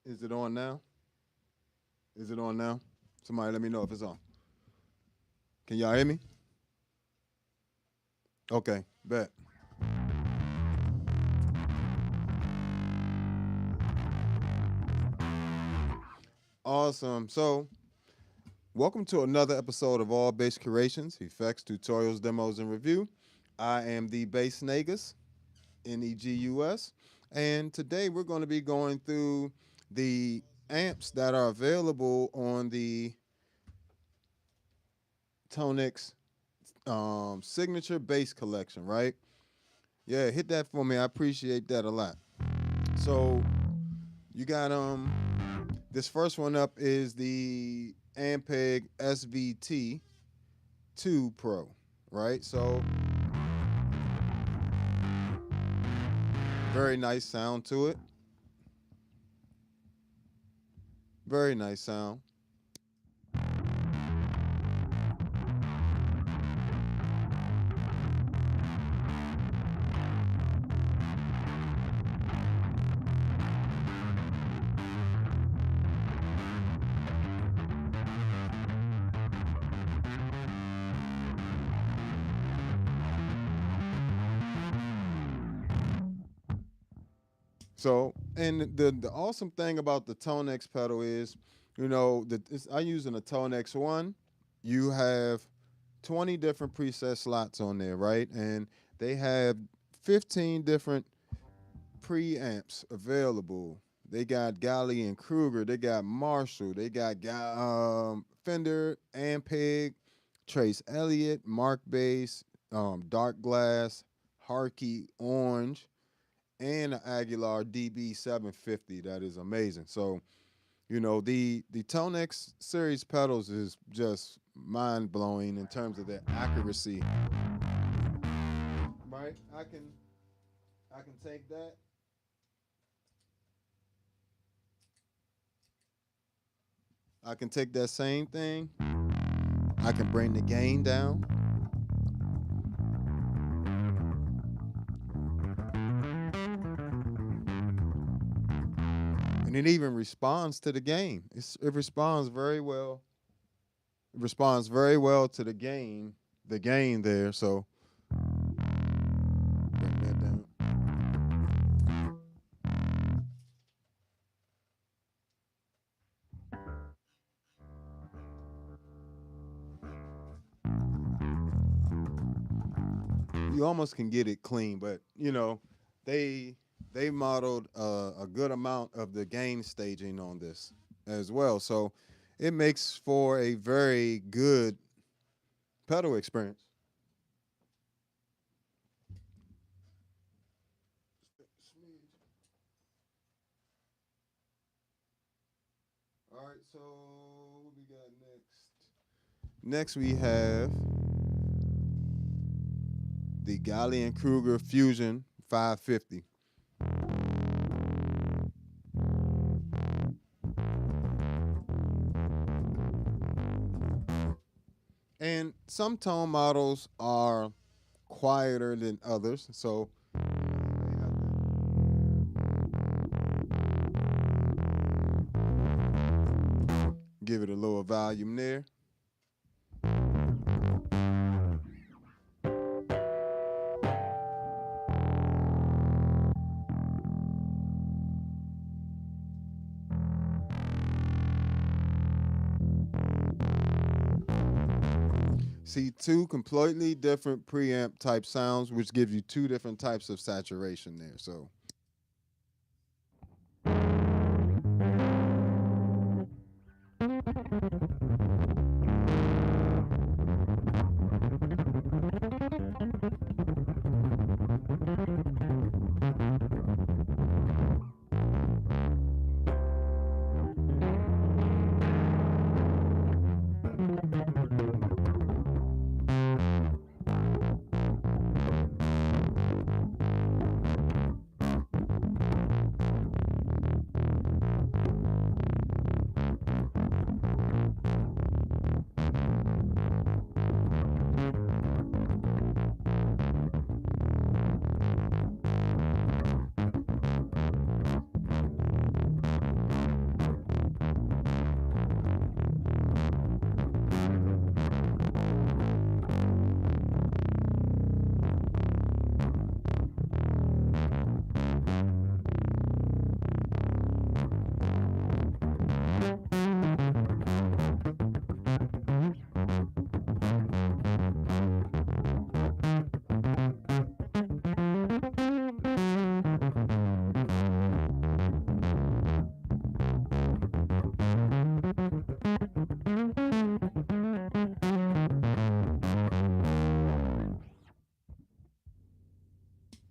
Is it on now? Is it on now? Somebody let me know if it's on. Can y'all hear me? Okay, bet. Awesome. So, welcome to another episode of All Bass Creations, effects, tutorials, demos, and review. I am the Bass Negus, Negus, and today we're going to be going through the amps that are available on the ToneX signature bass collection, right? Yeah, hit that for me. I appreciate that a lot. So you got this first one up is the Ampeg SVT-2 Pro, right? So very nice sound to it. Very nice sound. So, and the awesome thing about the ToneX pedal is, you know, I'm using a ToneX one. You have 20 different preset slots on there, right? And they have 15 different preamps available. They got Galley and Kruger. They got Marshall. They got Fender, Ampeg, Trace Elliot, Markbass, Darkglass, Harky, Orange, and an Aguilar DB 750. That is amazing. So, you know, the ToneX series pedals is just mind blowing in terms of their accuracy. Right? I can take that. I can take that same thing. I can bring the gain down. And it even responds to the gain. It responds very well. It responds very well to the gain there. So bring that down. You almost can get it clean, but you know, they modeled a good amount of the gain staging on this as well. So it makes for a very good pedal experience. All right, so what we got next? Next we have the Galley and Kruger Fusion 550. And some tone models are quieter than others, so give it a lower volume there. See, two completely different preamp type sounds, which gives you two different types of saturation there. So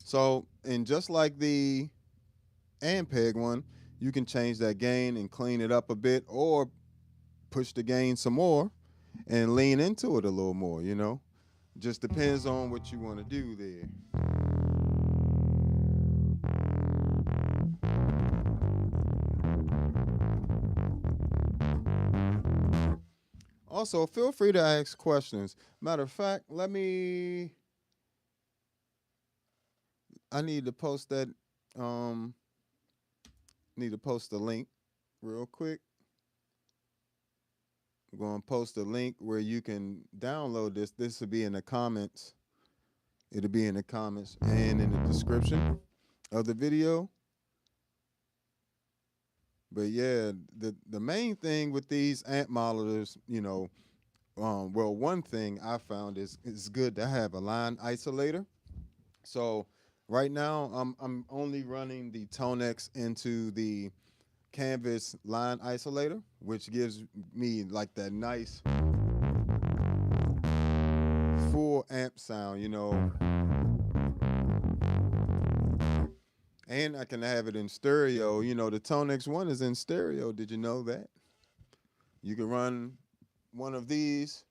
So, and just like the Ampeg one, you can change that gain and clean it up a bit, or push the gain some more and lean into it a little more, you know? Just depends on what you want to do there. Also, feel free to ask questions. Matter of fact, I need to post that, um, need to post the link real quick. I'm going to post a link where you can download this. This will be in the comments. It'll be in the comments and in the description of the video. But yeah, the main thing with these amp monitors, you know, well, one thing I found is it's good to have a line isolator. So right now I'm only running the ToneX into the Canvas line isolator, which gives me like that nice full amp sound, you know. And I can have it in stereo. You know, the ToneX one is in stereo. Did you know that? You can run one of these.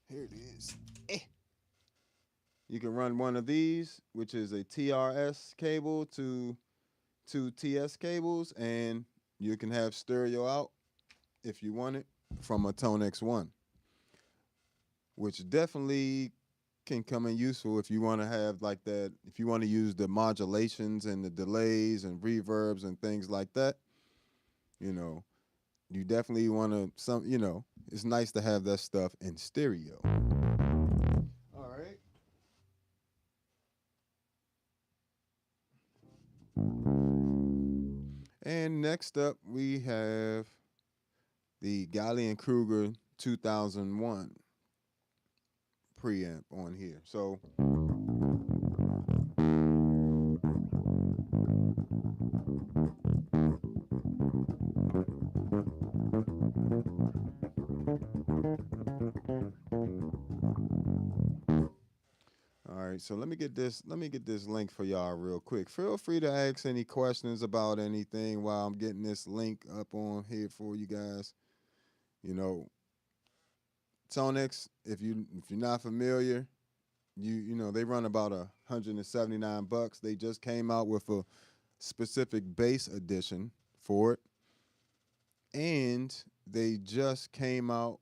Here it is. You can run one of these, which is a TRS cable to two TS cables, and you can have stereo out if you want it from a ToneX one, which definitely can come in useful if you want to have like that, if you want to use the modulations and the delays and reverbs and things like that. You know, you definitely want to you know, it's nice to have that stuff in stereo. All right. And next up we have the Gallion Kruger 2001 preamp on here. So all right, so let me get this link for y'all real quick. Feel free to ask any questions about anything while I'm getting this link up on here for you guys. You know, ToneX, if you're not familiar, you know, they run about $179. They just came out with a specific bass edition for it. And they just came out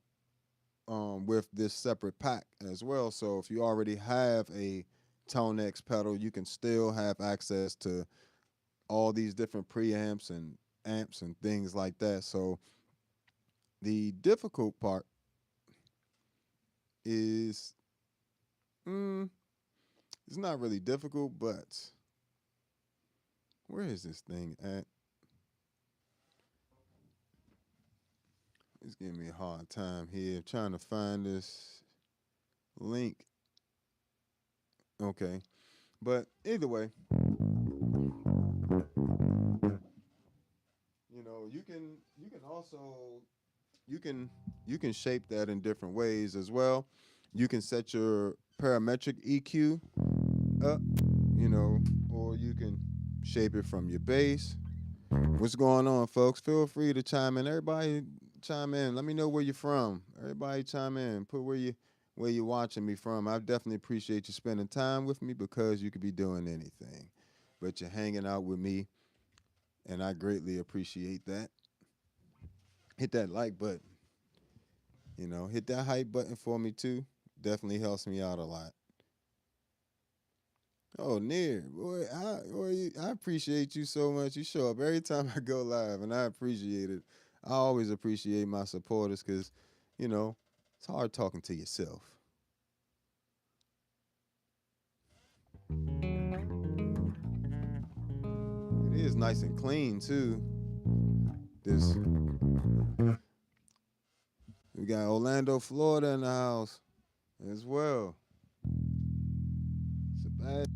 with this separate pack as well. So if you already have a ToneX pedal, you can still have access to all these different preamps and amps and things like that. So the difficult part is, it's not really difficult, but where is this thing at? It's giving me a hard time here trying to find this link. Okay. But either way, you know, you can also you can you can shape that in different ways as well. You can set your parametric EQ up, you know, or you can shape it from your bass. What's going on, folks? Feel free to chime in. Everybody chime in. Let me know where you're from. Everybody chime in. Put where you're watching me from. I definitely appreciate you spending time with me because you could be doing anything, but you're hanging out with me, and I greatly appreciate that. Hit that like button. You know, hit that hype button for me too. Definitely helps me out a lot. Oh, Near, boy, I appreciate you so much. You show up every time I go live, and I appreciate it. I always appreciate my supporters because, you know, it's hard talking to yourself. It is nice and clean too. This we got Orlando, Florida in the house as well. It's a bad.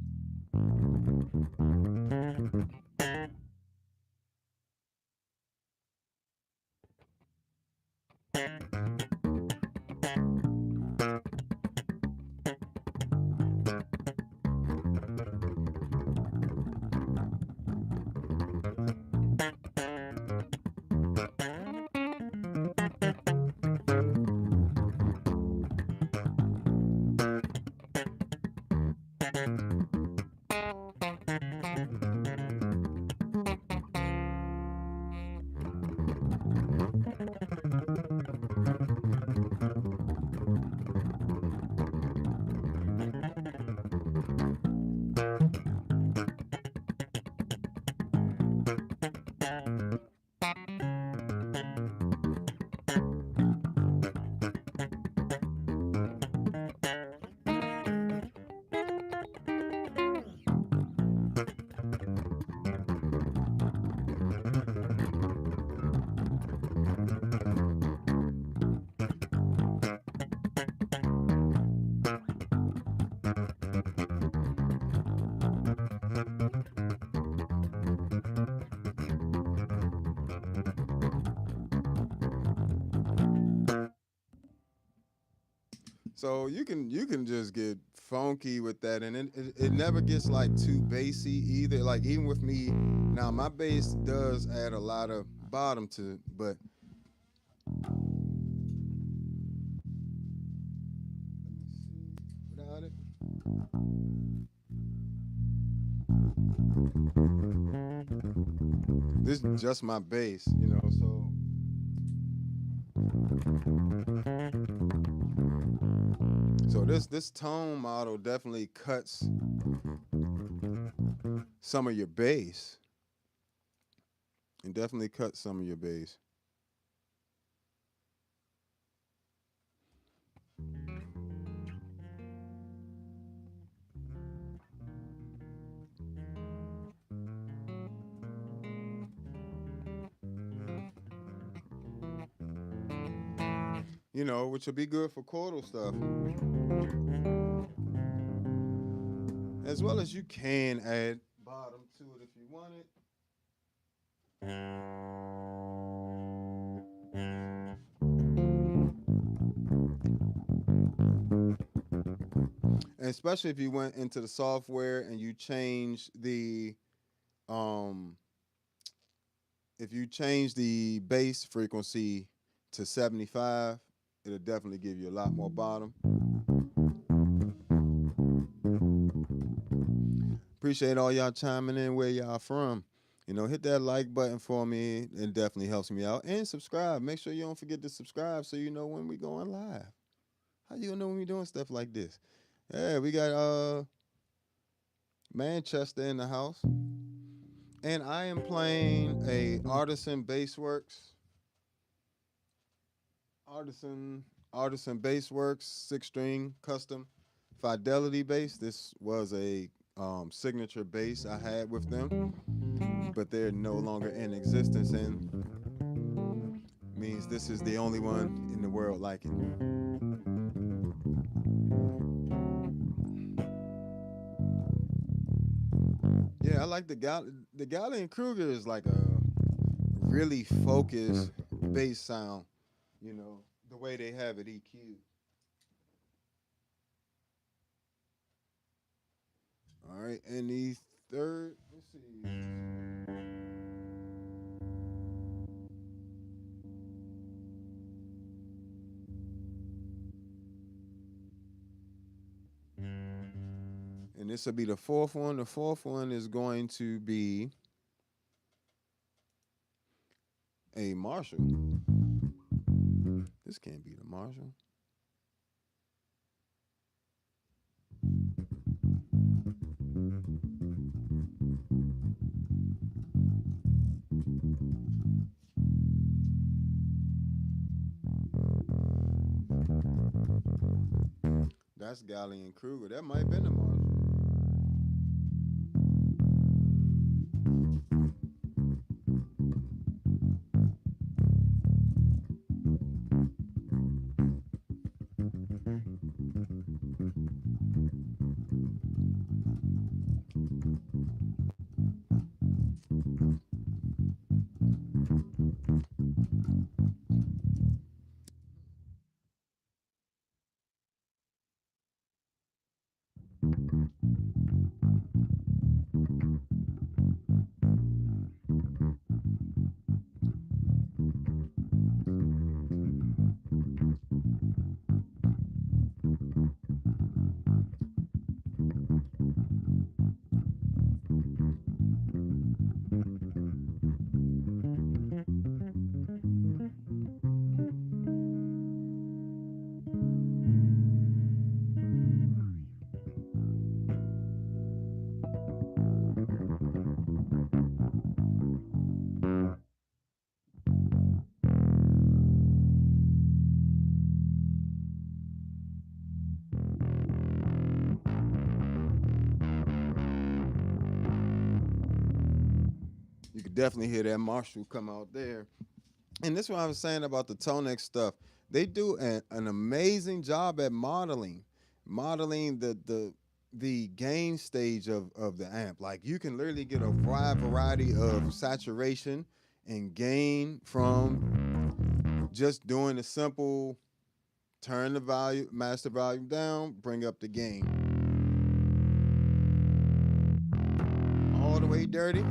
So you can just get funky with that, and it never gets like too bassy either. Like even with me now, my bass does add a lot of bottom to it, but without it. This is just my bass, you know. So this tone model definitely cuts some of your bass. And definitely cuts some of your bass. You know, which will be good for chordal stuff. As well as you can add bottom to it if you want it. And especially if you went into the software and you change the um if you change the bass frequency to 75, it'll definitely give you a lot more bottom. Appreciate all y'all chiming in where y'all from. You know, hit that like button for me. It definitely helps me out. And subscribe. Make sure you don't forget to subscribe so you know when we going live. How you gonna know when we doing stuff like this? Yeah, we got Manchester in the house. And I am playing a Artisan Bassworks 6-string custom Fidelity bass. This was a signature bass I had with them, but they're no longer in existence, and means this is the only one in the world like it. Yeah, I like the Galley and Kruger is like a really focused bass sound, you know, the way they have it EQ. All right, and the third, let's see. And this will be the fourth one. The fourth one is going to be a Marshall. This can't be the Marshall. That's Galley and Kruger. That might have been the Marshall. You could definitely hear that Marshall come out there. And this is what I was saying about the ToneX stuff. They do an amazing job at modeling the gain stage of the amp. Like you can literally get a wide variety of saturation and gain from just doing a simple turn the volume, master volume down, bring up the gain. All the way dirty.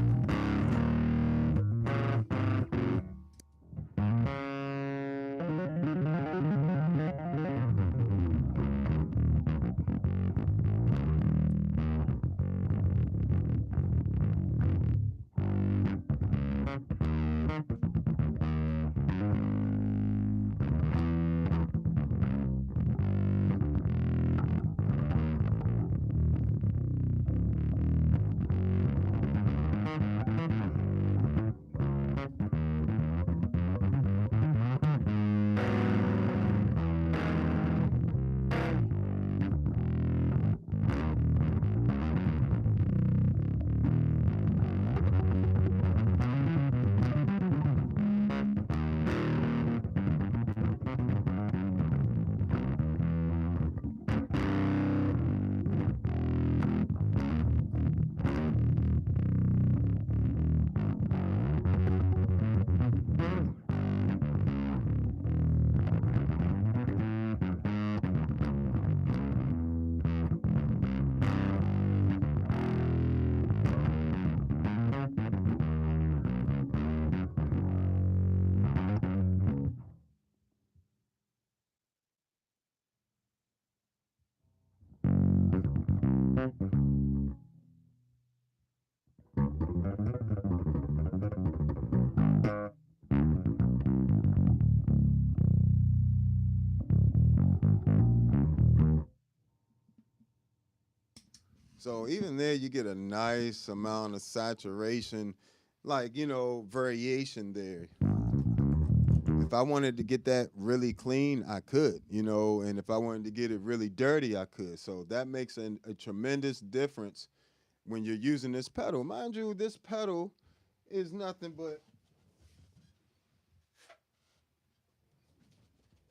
So even there, you get a nice amount of saturation, like, variation there. If I wanted to get that really clean, I could, and if I wanted to get it really dirty, I could. So that makes a tremendous difference when you're using this pedal. Mind you, this pedal is nothing but,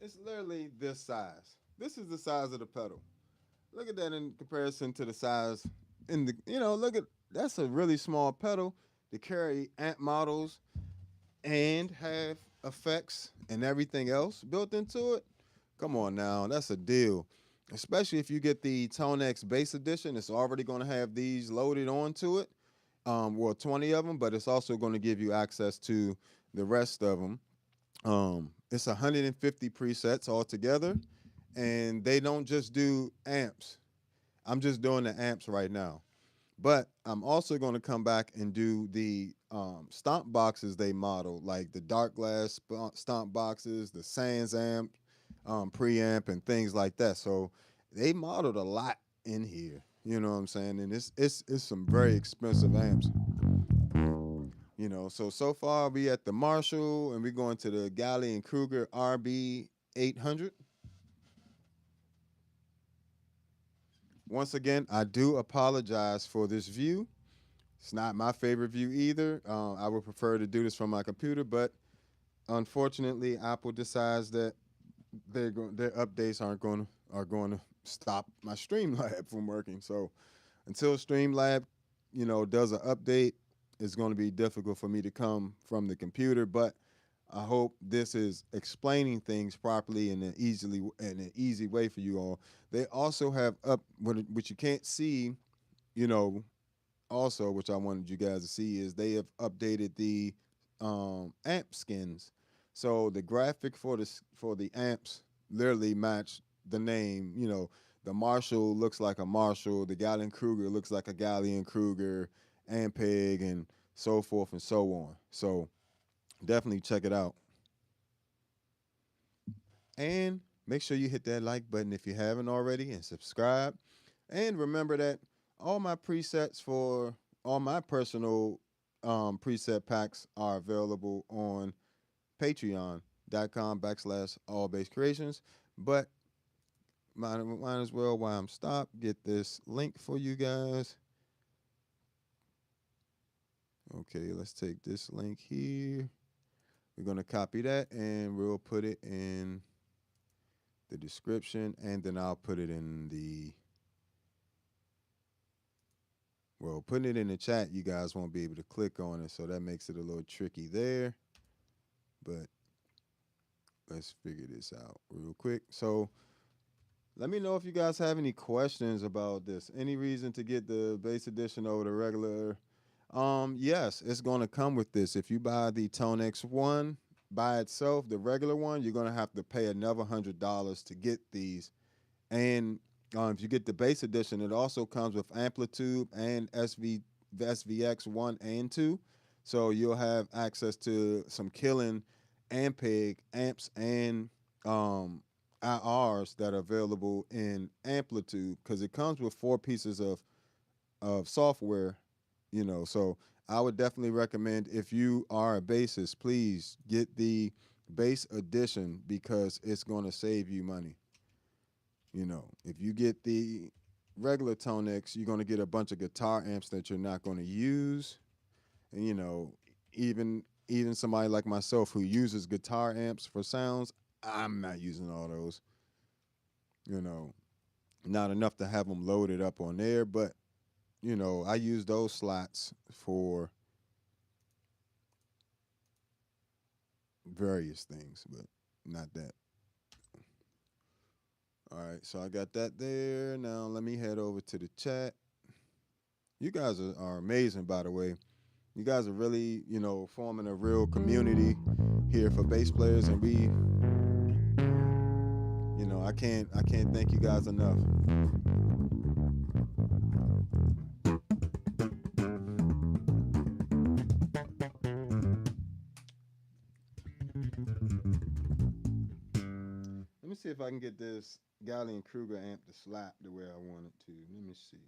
it's literally this size. This is the size of the pedal. Look at that in comparison to the size in the, look at, that's a really small pedal to carry amp models and have effects and everything else built into it. Come on now, that's a deal. Especially if you get the ToneX Bass Edition, it's already going to have these loaded onto it. Well, 20 of them, but it's also going to give you access to the rest of them. It's 150 presets altogether, and they don't just do amps. I'm just doing the amps right now. But I'm also going to come back and do the stomp boxes they modeled, like the Darkglass stomp boxes, the Sans amp, preamp, and things like that. So they modeled a lot in here. You know what I'm saying? And it's some very expensive amps. So far we at the Marshall, and we're going to the Galley and Kruger RB 800. Once again, I do apologize for this view. It's not my favorite view either. I would prefer to do this from my computer, but unfortunately, Apple decides that their updates are going to stop my Streamlab from working. So until Streamlab, does an update, it's going to be difficult for me to come from the computer. But I hope this is explaining things properly in an easy way for you all. They also have which you can't see, you know, also, which I wanted you guys to see, is they have updated the amp skins. So the graphic for the amps literally match the name. The Marshall looks like a Marshall, the Gallien Kruger looks like a Gallien Kruger, Ampeg, and so forth and so on. So definitely check it out. And make sure you hit that like button if you haven't already, and subscribe. And remember that all my presets for all my personal preset packs are available on patreon.com/allbasscreations. But might as well, while I'm stopped, get this link for you guys. Okay, let's take this link here. We're going to copy that, and we'll put it in the description, and then I'll put it in putting it in the chat, you guys won't be able to click on it, so that makes it a little tricky there. But let's figure this out real quick. So let me know if you guys have any questions about this. Any reason to get the base edition over the regular? Yes, it's going to come with this. If you buy the ToneX one by itself, the regular one, you're going to have to pay another $100 to get these. And if you get the base edition, it also comes with amplitude and SVX 1 and 2. So you'll have access to some killing Ampeg amps and IRs that are available in amplitude because it comes with 4 pieces of software, So I would definitely recommend if you are a bassist, please get the bass edition because it's going to save you money. If you get the regular ToneX, you're going to get a bunch of guitar amps that you're not going to use. And, even somebody like myself who uses guitar amps for sounds, I'm not using all those. You know, not enough to have them loaded up on there, but, I use those slots for various things, but not that. All right, so I got that there. Now let me head over to the chat. You guys are amazing, by the way. You guys are really, forming a real community here for bass players, and I can't thank you guys enough. Let me see if I can get this Gallion Kruger amp to slap the way I want it to. Let me see.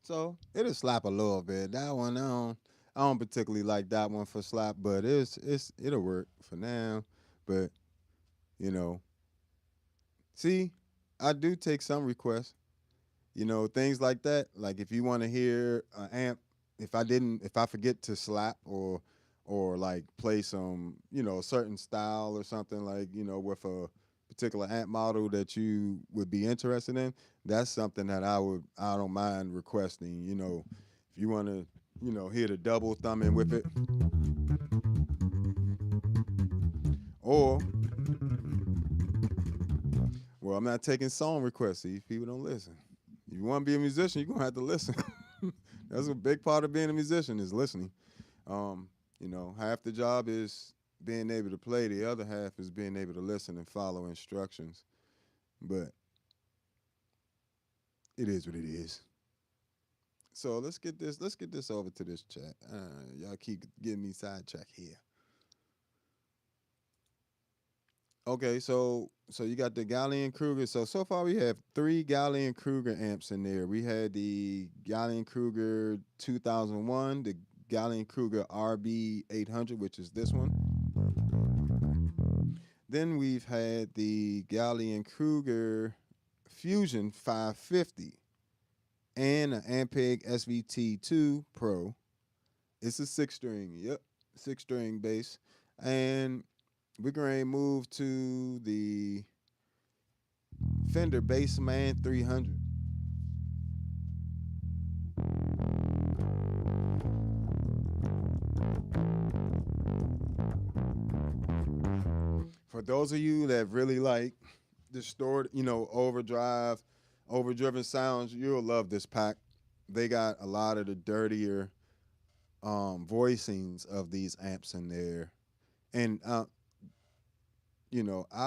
So it'll slap a little bit. That one I don't particularly like that one for slap, but it'll work for now. But you know, see, I do take some requests. Things like that. Like if you want to hear an amp, if I forget to slap or like play some, a certain style or something like, with a particular amp model that you would be interested in, that's something that I don't mind requesting. If you want to, hear the double thumbing with it, or well, I'm not taking song requests. See, people don't listen. If you want to be a musician, you're gonna have to listen. That's a big part of being a musician is listening. Half the job is being able to play. The other half is being able to listen and follow instructions. But it is what it is. So let's get this over to this chat. Y'all keep getting me sidetracked here. Okay, so you got the Gallion Kruger. So far we have 3 Gallion Kruger amps in there. We had the Gallion Kruger 2001, the Gallion Kruger RB 800, which is this one. Then we've had the Gallion Kruger Fusion 550 and an Ampeg SVT-2 Pro. It's a 6-string, yep, 6-string bass. And we're going to move to the Fender Bassman 300. For those of you that really like distorted, overdriven sounds, you'll love this pack. They got a lot of the dirtier voicings of these amps in there. And I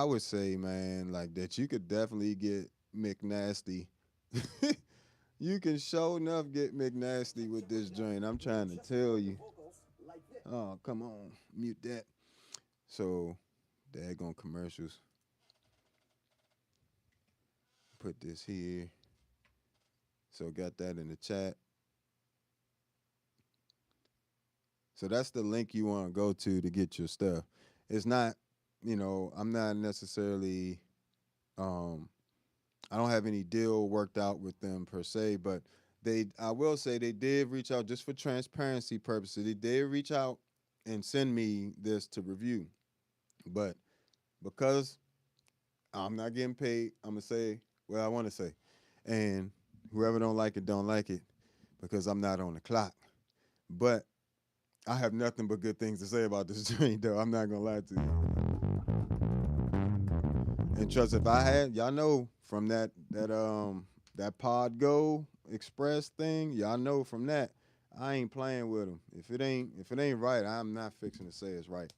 would say, man, like that you could definitely get McNasty, You can show enough get McNasty with this joint. I'm trying to tell you. Oh, come on. Mute that. So, daggone commercials. Put this here. So, got that in the chat. So, that's the link you want to go to get your stuff. It's not, I'm not necessarily, I don't have any deal worked out with them per se, but I will say they did reach out just for transparency purposes. They did reach out and send me this to review. But because I'm not getting paid, I'm going to say, well, I want to say, and whoever don't like it because I'm not on the clock. But I have nothing but good things to say about this joint, though. I'm not going to lie to you. And trust, if I had, y'all know from that Pod Go Express thing, y'all know from that, I ain't playing with them. If it ain't right, I'm not fixing to say it's right.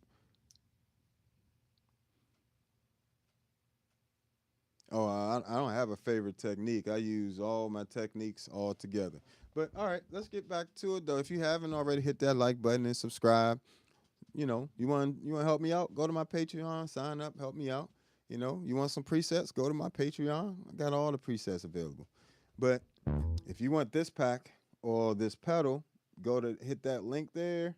Oh, I don't have a favorite technique. I use all my techniques all together. But all right, let's get back to it though. If you haven't already, hit that like button and subscribe. You want to help me out? Go to my Patreon, sign up, help me out. You want some presets? Go to my Patreon. I got all the presets available. But if you want this pack or this pedal, hit that link there,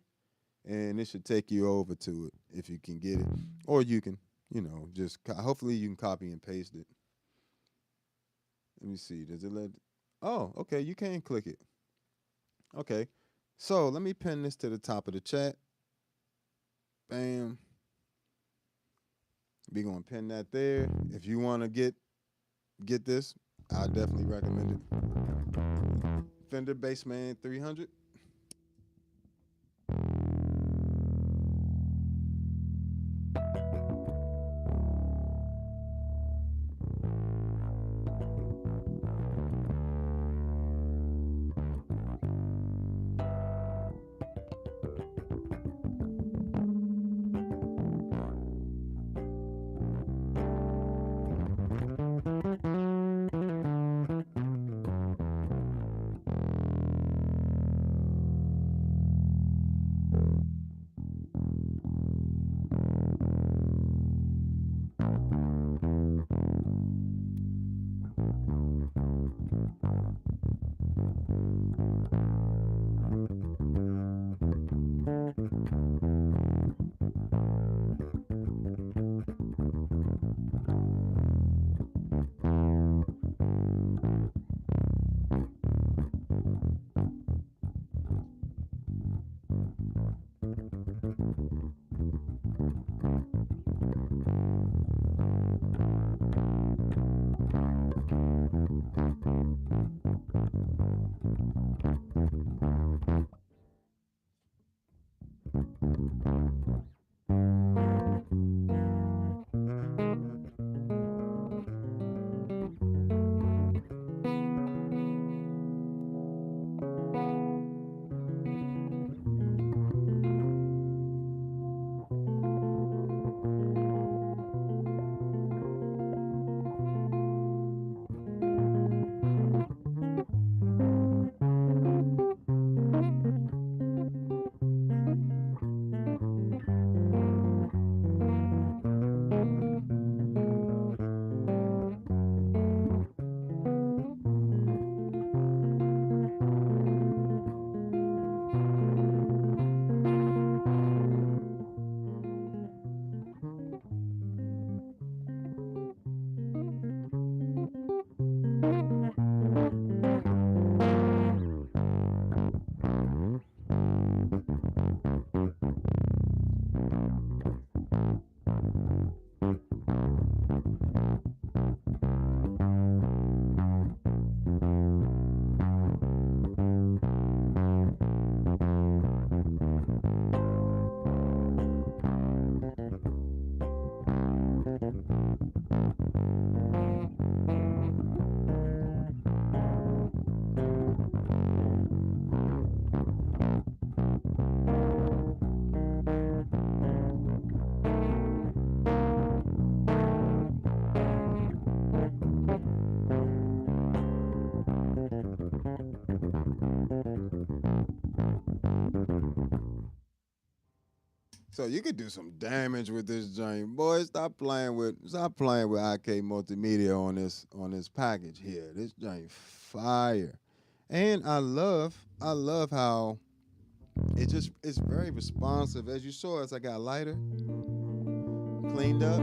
and it should take you over to it if you can get it. Or you can, just hopefully you can copy and paste it. Let me see. Does it let? Oh, okay. You can click it. Okay. So let me pin this to the top of the chat. Bam. We're going to pin that there. If you want to get this, I definitely recommend it. Fender Bassman 300. So you could do some damage with this joint. Boy, stop playing with IK Multimedia on this package here. This joint fire. And I love how it's very responsive. As you saw, as I got lighter, cleaned up.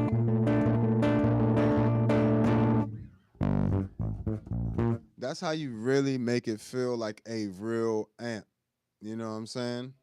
That's how you really make it feel like a real amp. You know what I'm saying?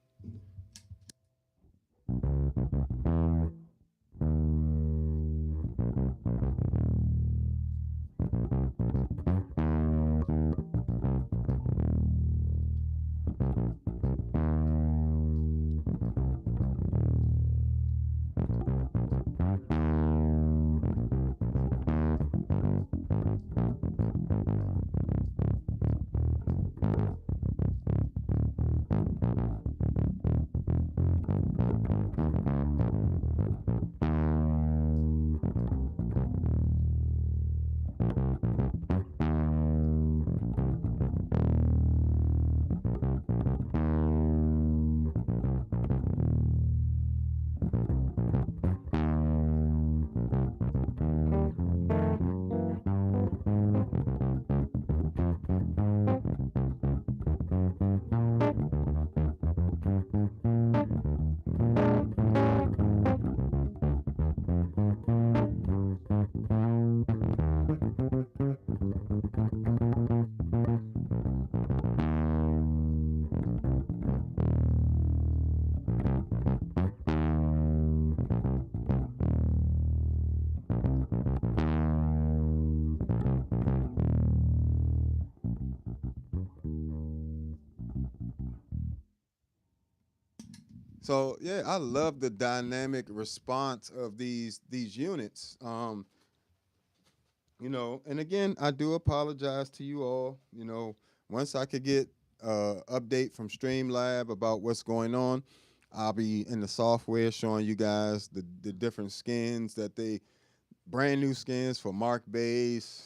So yeah, I love the dynamic response of these units. And again, I do apologize to you all. Once I could get update from Streamlab about what's going on, I'll be in the software showing you guys the different skins brand new skins for Markbass,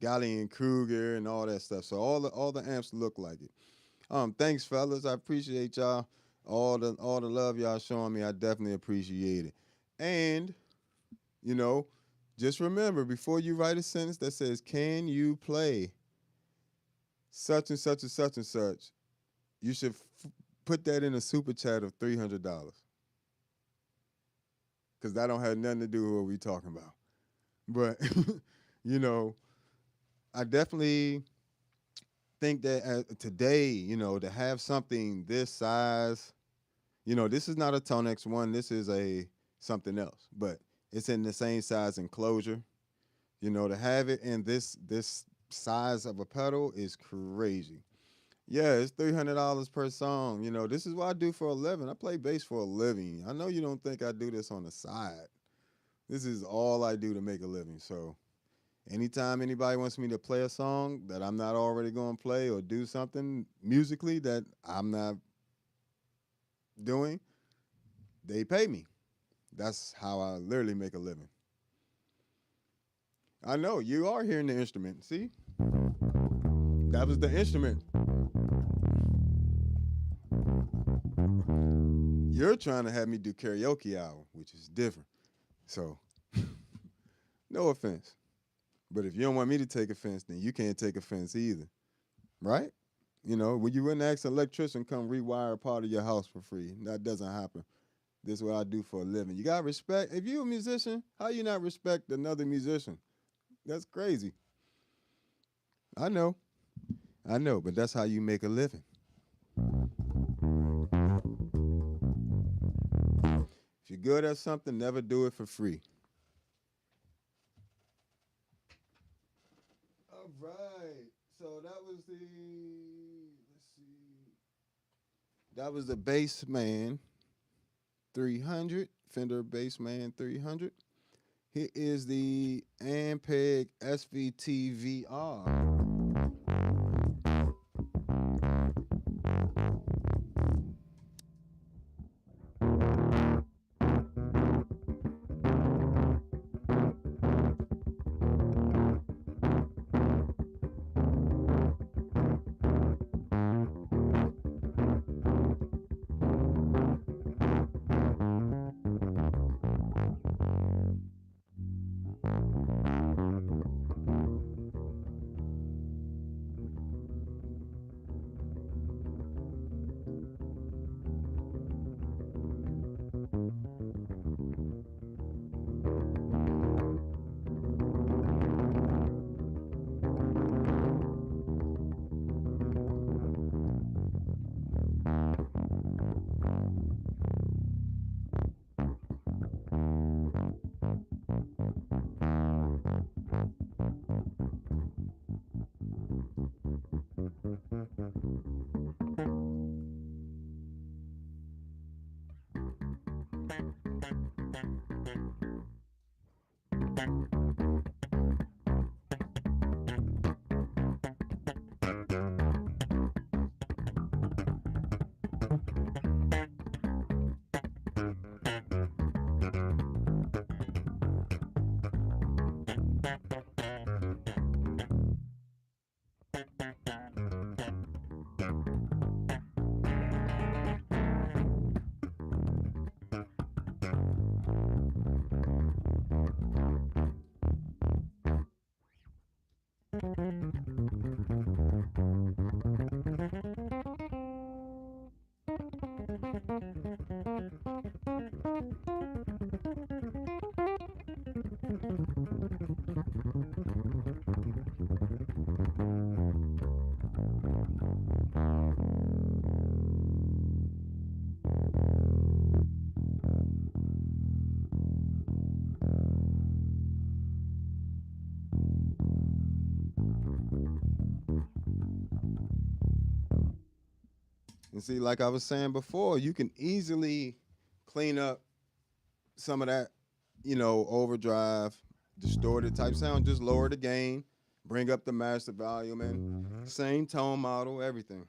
Gallion Kruger, and all that stuff. So all the amps look like it. Thanks, fellas. I appreciate y'all. All the love y'all showing me. I definitely appreciate it. And you know, just remember before you write a sentence that says, "Can you play such and such and such and such?" You should put that in a super chat of $300 because that don't have nothing to do with what we talking about. But you know, I definitely think that today, to have something this size, this is not a ToneX one. This is a something else, but it's in the same size enclosure. To have it in this size of a pedal is crazy. Yeah, it's $300 per song. This is what I do for a living. I play bass for a living. I know you don't think I do this on the side. This is all I do to make a living. So anytime anybody wants me to play a song that I'm not already going to play or do something musically that I'm not doing, they pay me. That's how I literally make a living. I know you are hearing the instrument. See? That was the instrument. You're trying to have me do karaoke hour, which is different. So, no offense. But if you don't want me to take offense, then you can't take offense either. Right? When you wouldn't ask an electrician come rewire a part of your house for free. That doesn't happen. This is what I do for a living. You got to respect. If you're a musician, how you not respect another musician? That's crazy. I know, but that's how you make a living. If you're good at something, never do it for free. All right. So that was the Bassman 300, Fender Bassman 300. Here is the Ampeg SVT VR. And see, like I was saying before, you can easily clean up some of that, overdrive, distorted type sound. Just lower the gain, bring up the master volume, and same tone model, everything.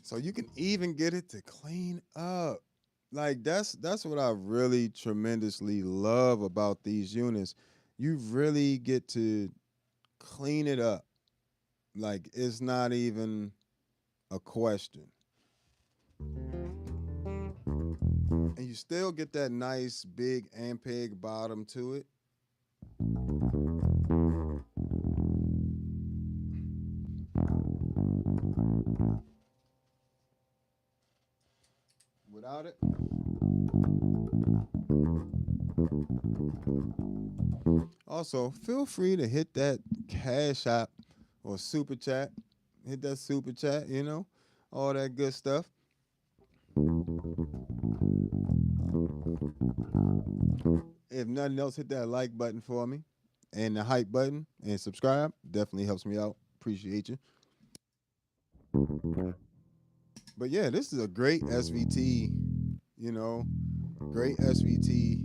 So you can even get it to clean up. Like that's what I really tremendously love about these units. You really get to clean it up. Like it's not even a question. And you still get that nice big Ampeg bottom to it. Without it, also feel free to hit that cash app or super chat. Hit that super chat, all that good stuff. If nothing else, hit that like button for me and the hype button and subscribe. Definitely helps me out. Appreciate you. But yeah, this is a great SVT, you know, great SVT.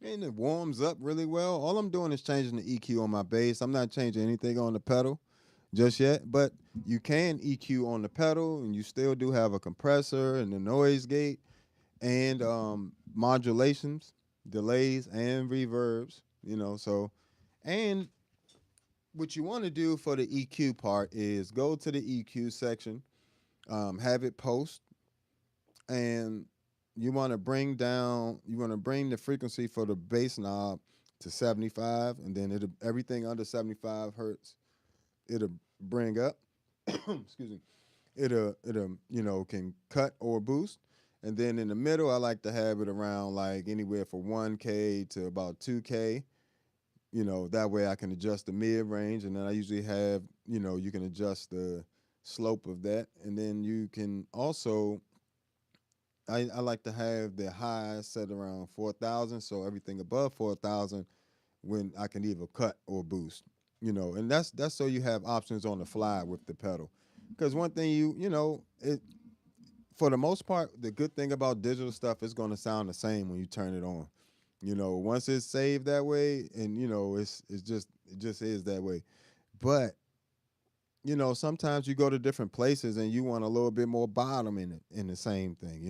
And it warms up really well. All I'm doing is changing the EQ on my bass. I'm not changing anything on the pedal just yet, but you can EQ on the pedal and you still do have a compressor and the noise gate and modulations, delays and reverbs, so and what you want to do for the EQ part is go to the EQ section, have it post, and you want to bring the frequency for the bass knob to 75, and then everything under 75 hertz it'll bring up. Excuse me. It'll can cut or boost. And then in the middle, I like to have it around like anywhere from 1K to about 2K. That way I can adjust the mid range, and then I usually have, you can adjust the slope of that, and then you can also. I like to have the high set around 4,000, so everything above 4,000, when I can either cut or boost, and that's so you have options on the fly with the pedal. Because one thing it for the most part, the good thing about digital stuff is going to sound the same when you turn it on. Once it's saved that way, and it just is that way. But sometimes you go to different places and you want a little bit more bottom in it in the same thing,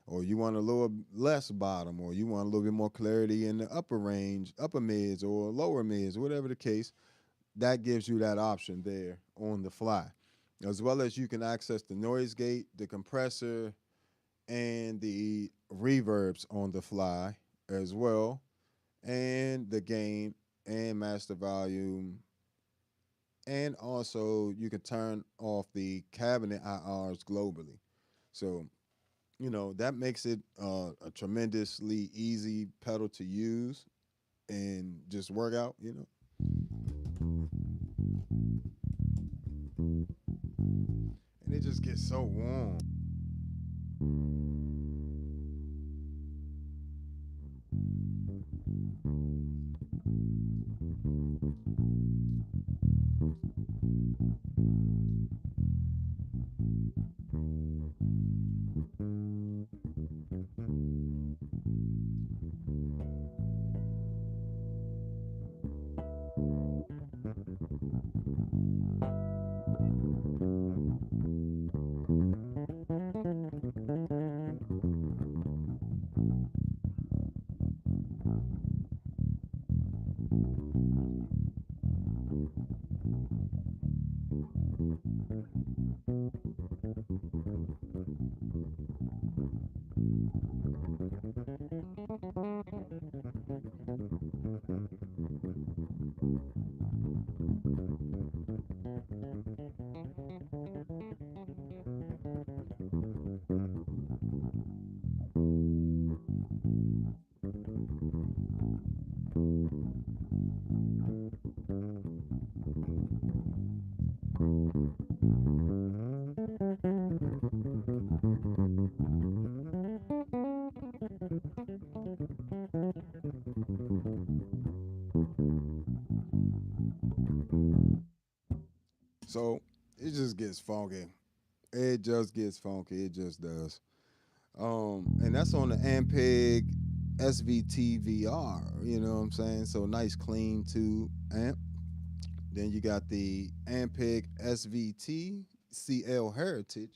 or you want a little less bottom, or you want a little bit more clarity in the upper range, upper mids or lower mids, whatever the case. That gives you that option there on the fly, as well as you can access the noise gate, the compressor, and the reverbs on the fly as well, and the gain and master volume and also you can turn off the cabinet IRs globally. So that makes it a tremendously easy pedal to use and just work out. And it just gets so warm. So it just gets funky. It just gets funky. It just does. And that's on the Ampeg SVT VR. You know what I'm saying? So nice, clean tube amp. Then you got the Ampeg SVT CL Heritage.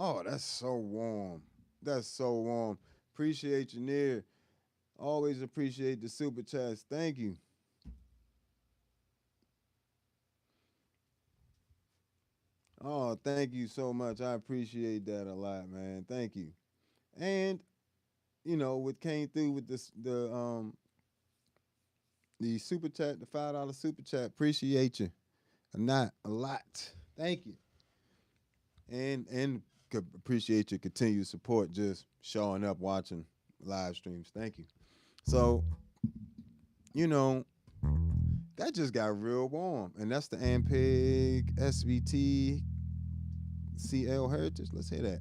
Oh, that's so warm. That's so warm. Appreciate you, Near. Always appreciate the super chats. Thank you. Oh, thank you so much. I appreciate that a lot, man. Thank you. And what came through with this the super chat, the $5 super chat. Appreciate you. Not a lot. Thank you. And appreciate your continued support, just showing up, watching live streams. Thank you. So, you know, that just got real warm. And that's the Ampeg SVT CL Heritage. Let's hear that.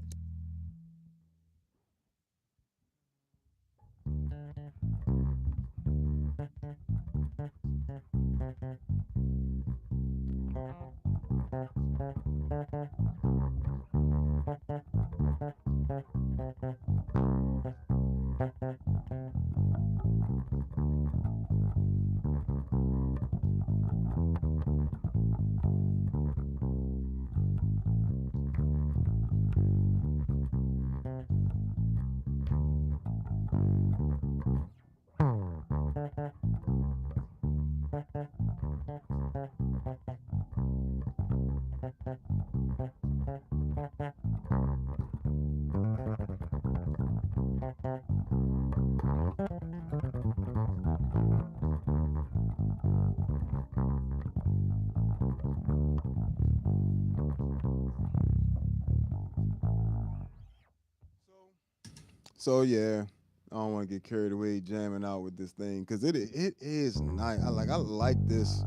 So yeah, I don't want to get carried away jamming out with this thing because it is nice. I like this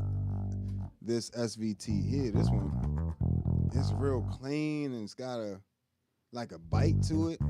SVT here. This one, it's real clean and it's got a bite to it.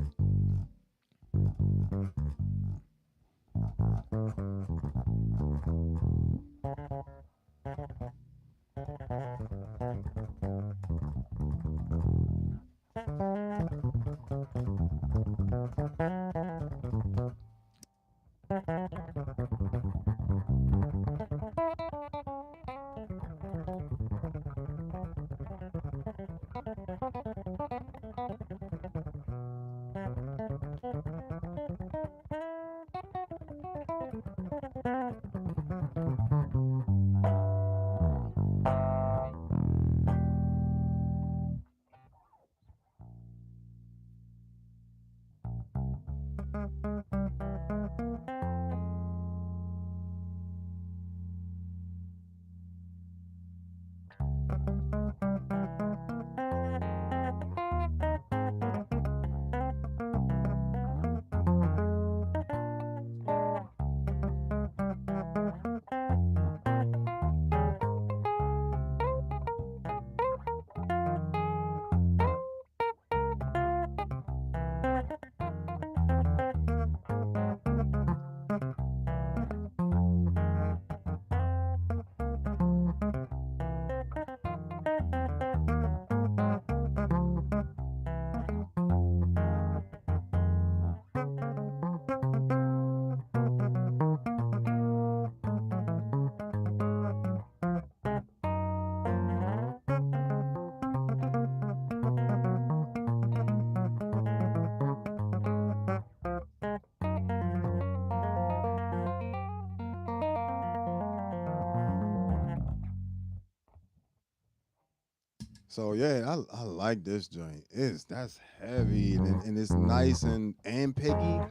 So yeah, I like this joint. That's heavy and it's nice and Ampeggy.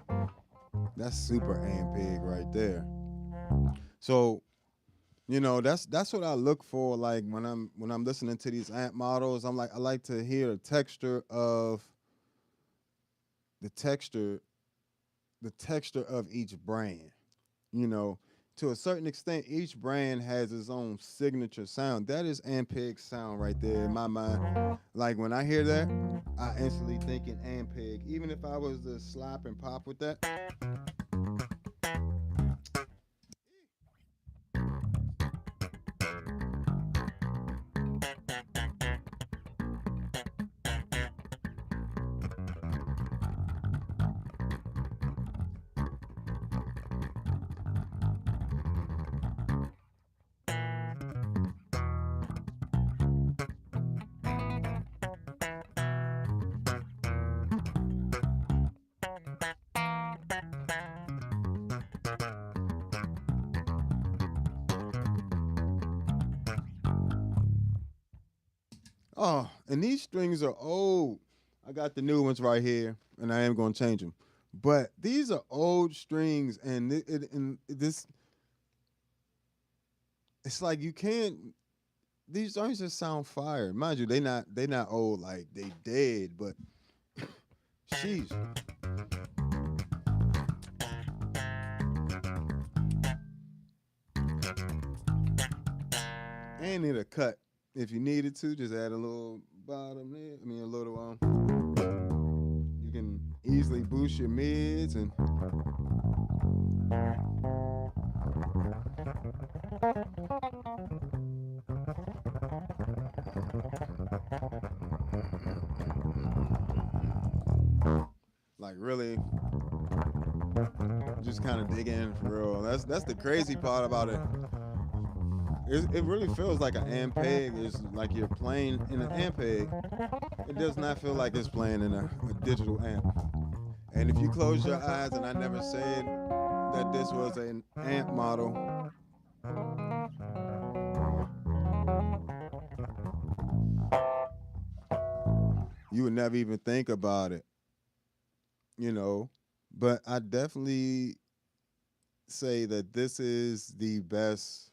That's super Ampeg right there. So that's what I look for. Like when I'm listening to these amp models, I like to hear the texture the texture of each brand. You know, to a certain extent, each brand has its own signature sound. That is Ampeg sound right there in my mind. Like when I hear that, I instantly think in Ampeg. Even if I was to slap and pop with that. Oh, and these strings are old. I got the new ones right here, and I am gonna change them. But these are old strings, and this it's like you can't. These strings just sound fire. Mind you, they not old like they dead, but sheesh, and it'll cut if you needed to. Just add a little bottom there. I mean, a little You can easily boost your mids and like really just kind of dig in for real. That's the crazy part about it. It really feels like an Ampeg. It's like you're playing in an Ampeg. It does not feel like it's playing in a digital amp. And if you close your eyes, and I never said that this was an amp model, you would never even think about it, you know. But I definitely say that this is the best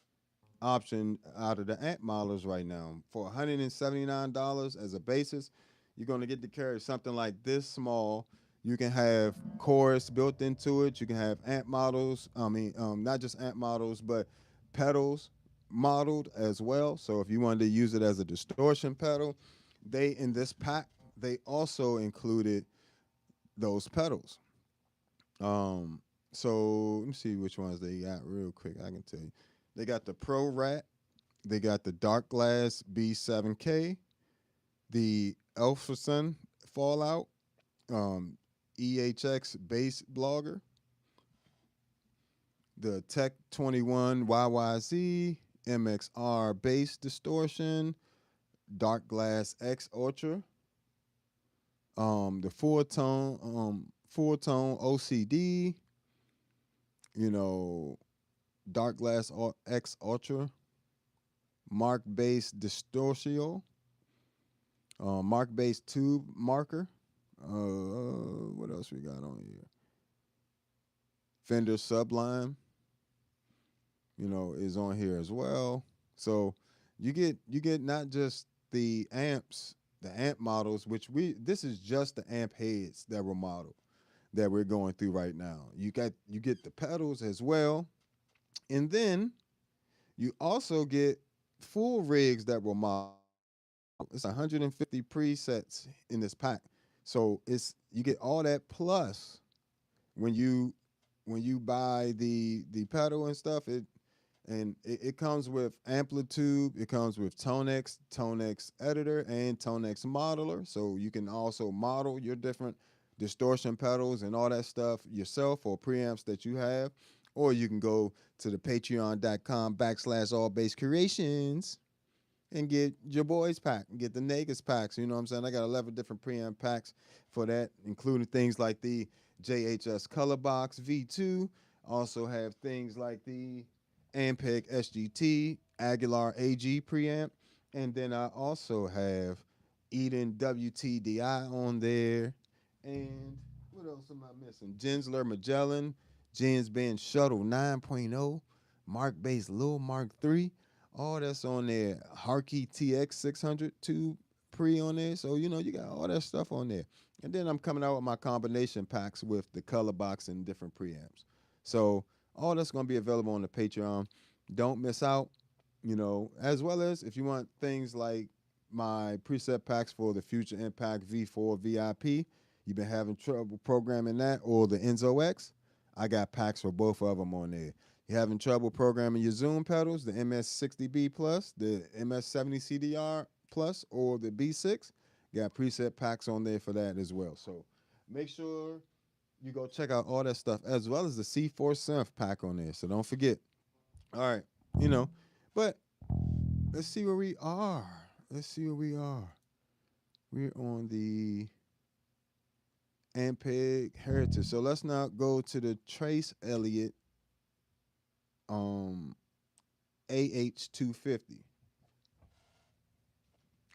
option out of the amp models right now. For $179 as a basis, you're going to get to carry something like this small. You can have chorus built into it. You can have amp models. I mean, not just amp models, but pedals modeled as well. So if you wanted to use it as a distortion pedal, they in this pack they also included those pedals. Um, so let me see which ones they got real quick. I can tell you. They got the Pro Rat. They got the Darkglass B7K, the Elferson Fallout, um, EHX Bass Blogger, the Tech 21 YYZ, MXR Bass Distortion, Darkglass X Ultra, the full tone OCD, you know, Darkglass X Ultra, Markbass Distortio, Markbass Tube Marker. What else we got on here? Fender Sublime, is on here as well. So you get not just the amps, the amp models, which this is just the amp heads that were modeled that we're going through right now. You get the pedals as well, and then you also get full rigs that were modeled. It's 150 presets in this pack, so you get all that plus when you buy the pedal and stuff. It comes with amplitude. It comes with ToneX editor, and ToneX modeler, so you can also model your different distortion pedals and all that stuff yourself or preamps that you have, or you can go to the patreon.com/allbasscreations and get your boys pack, get the Negus packs. You know what I'm saying? I got 11 different preamp packs for that, including things like the JHS Color Box V2. Also have things like the Ampeg SGT Aguilar AG preamp. And then I also have Eden WTDI on there. And what else am I missing? Gensler Magellan, Jens Band Shuttle 9.0, Markbass Lil Mark 3. All that's on there. Harky TX 602 pre on there. So, you got all that stuff on there. And then I'm coming out with my combination packs with the color box and different preamps. So, all that's going to be available on the Patreon. Don't miss out, as well as if you want things like my preset packs for the Future Impact V4 VIP, you've been having trouble programming that, or the Enzo X, I got packs for both of them on there. You're having trouble programming your Zoom pedals, the MS-60B Plus, the MS-70 CDR Plus, or the B6, got preset packs on there for that as well. So make sure you go check out all that stuff, as well as the C4 Synth pack on there. So don't forget. All right, but let's see where we are. Let's see where we are. We're on the Ampeg Heritage. So let's now go to the Trace Elliot AH250.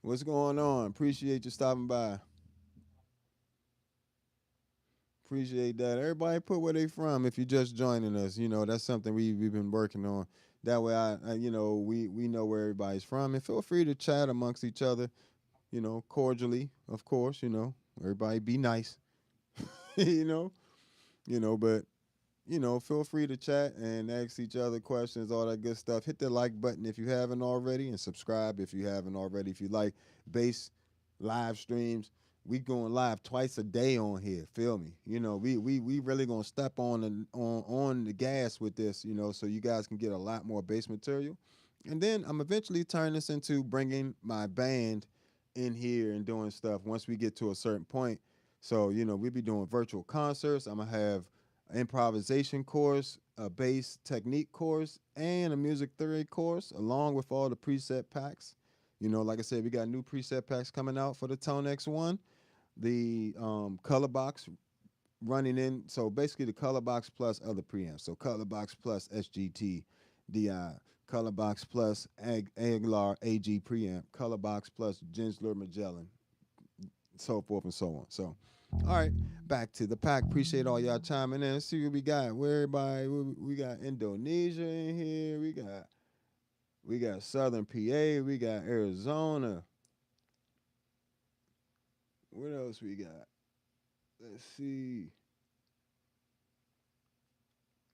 What's going on? Appreciate you stopping by. Appreciate that. Everybody put where they from if you're just joining us. That's something we've been working on. That way we know where everybody's from. And feel free to chat amongst each other, cordially, of course, Everybody be nice. But feel free to chat and ask each other questions, all that good stuff. Hit the like button if you haven't already, and subscribe if you haven't already. If you like bass live streams, we going live twice a day on here. Feel me? We really gonna step on the gas with this, so you guys can get a lot more bass material. And then I'm eventually turning this into bringing my band in here and doing stuff once we get to a certain point. So, we'll be doing virtual concerts. I'm going to have an improvisation course, a bass technique course, and a music theory course, along with all the preset packs. Like I said, we got new preset packs coming out for the ToneX one. The color box running in. So, basically, the color box plus other preamps. So, color box plus SGT DI. Color box plus Aguilar AG preamp. Color box plus Gensler Magellan. So forth and so on. So, all right, back to the pack. Appreciate all y'all chiming in. Let's see what we got. Where everybody? We got Indonesia in here. We got Southern PA. We got Arizona. What else we got? Let's see.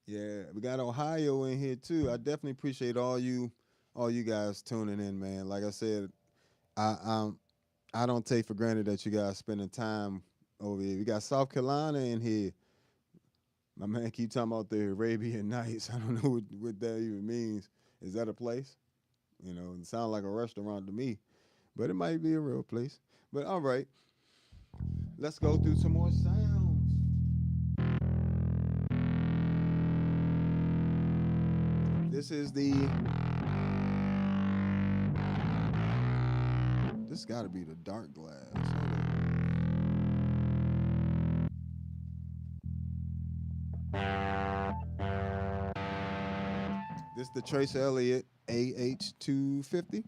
Yeah, we got Ohio in here too. I definitely appreciate all you guys tuning in, man. Like I said, I don't take for granted that you guys spending time over here. We got South Carolina in here. My man keep talking about the Arabian Nights. I don't know what that even means. Is that a place? It sounds like a restaurant to me, but it might be a real place. But all right, let's go through some more sounds. This is this got to be the Darkglass. This is the Trace Elliot AH250.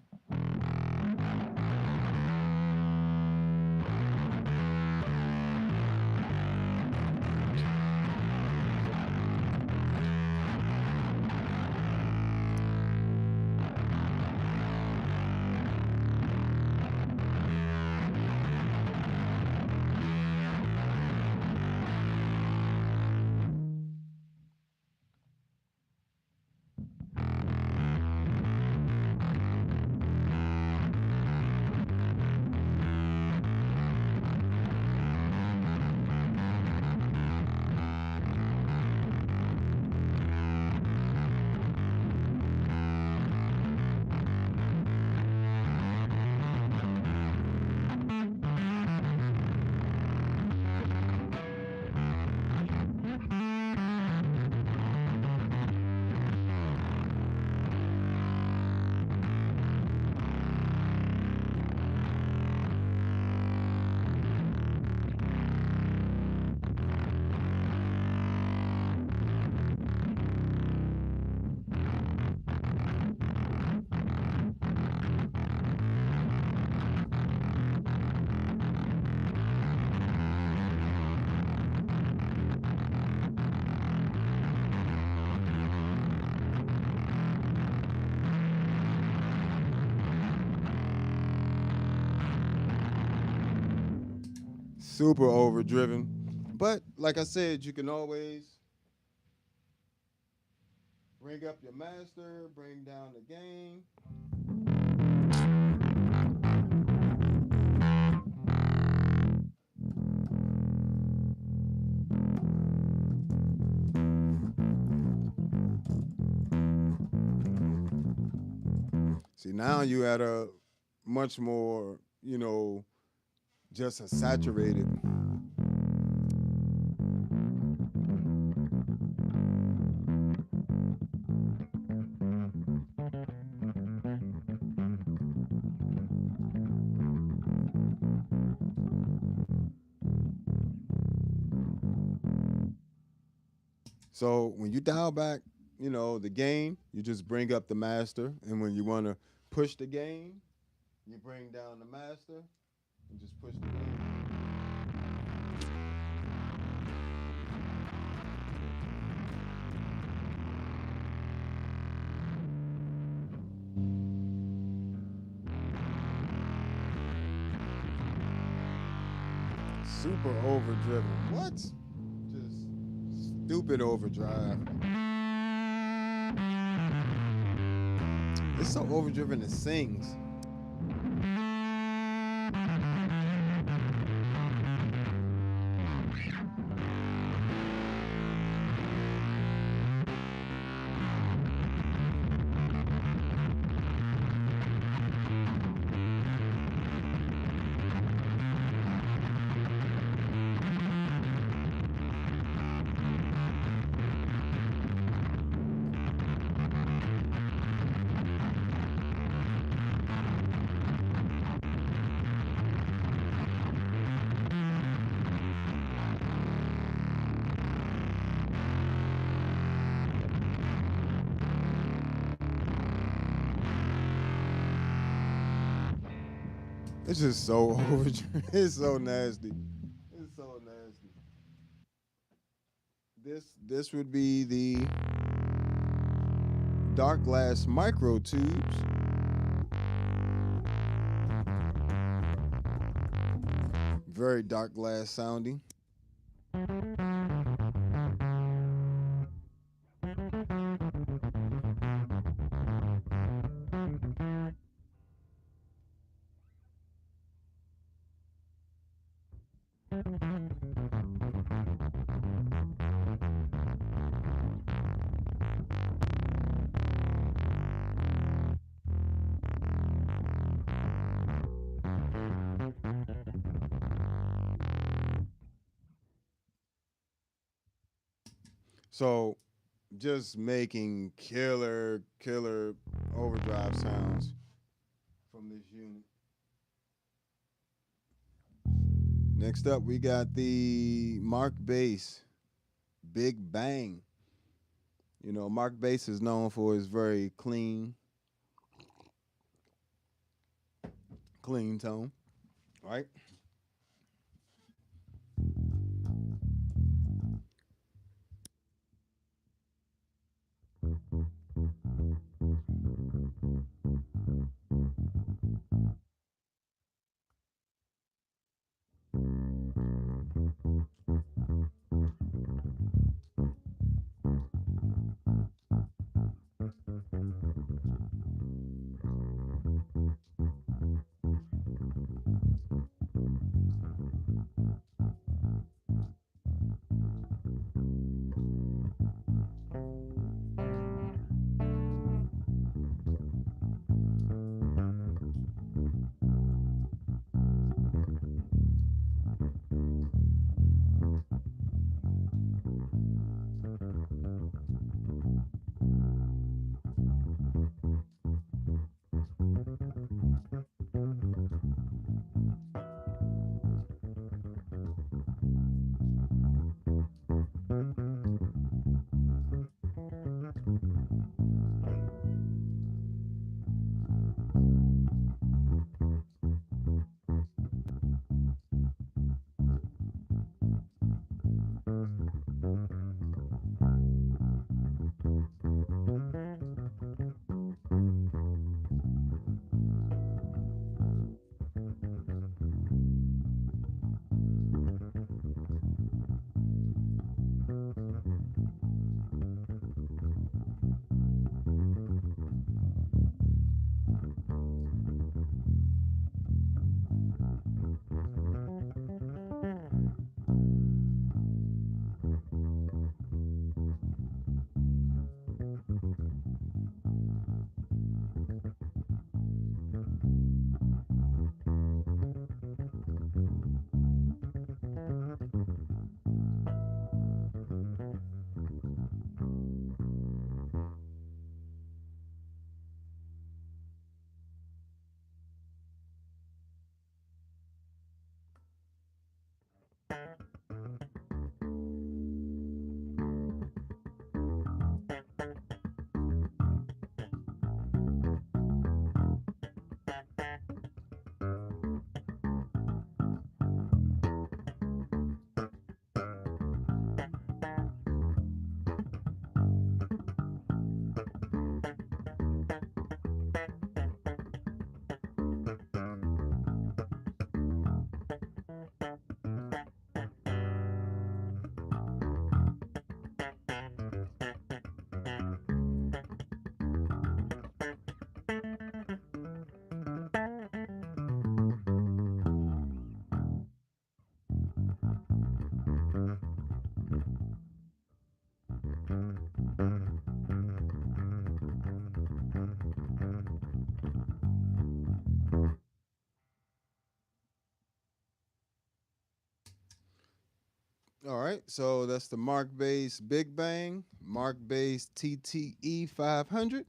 super overdriven. But like I said, you can always bring up your master, bring down the gain. See, now you at a much more, just a saturated. So when you dial back, the gain, you just bring up the master. And when you want to push the gain, you bring down the master and just push the gain. Super overdriven. What? Just stupid overdrive. It's so overdriven it sings. It's just so overdriven. It's so nasty. It's so nasty. This would be the Darkglass micro tubes. Very Darkglass sounding. So just making killer overdrive sounds from this unit. Next up, we got the Markbass Big Bang. Markbass is known for his very clean tone, right? All right, so that's the Markbass Big Bang, Markbass TTE 500.